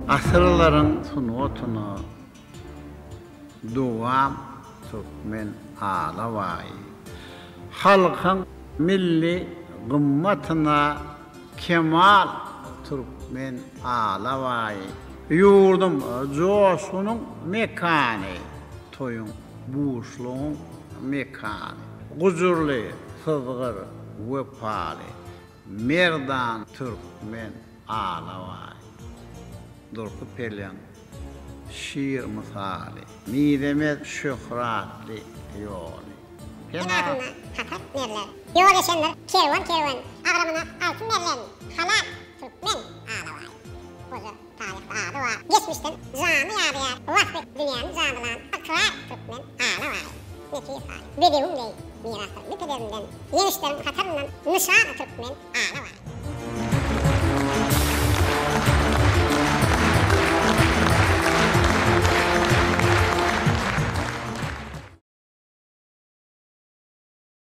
Asırların sunutunu duam Türkmen ağlavay. Halkın milli gımmatına kemal Türkmen ağlavay. Yurdum coşunun mekanı, toyun buşluğun mekanı. Huzurlu, sızgır, vefalı, merdan Türkmen ağlavay. Durku pelyan, şiir misali, midemez şöhratli yolu. Kenarına hatat merler, yol eşenler kervan kervan, ağramına altın merler, halal Türkmen ağlavay. Koca tarihte adı var, geçmişten zanı yadigar, vakfı dünyanın zanılan akrar Türkmen ağlavay. Nefis hali, bedevim değil, miraslar müpederinden, yenişlerin hatarından nişan Türkmen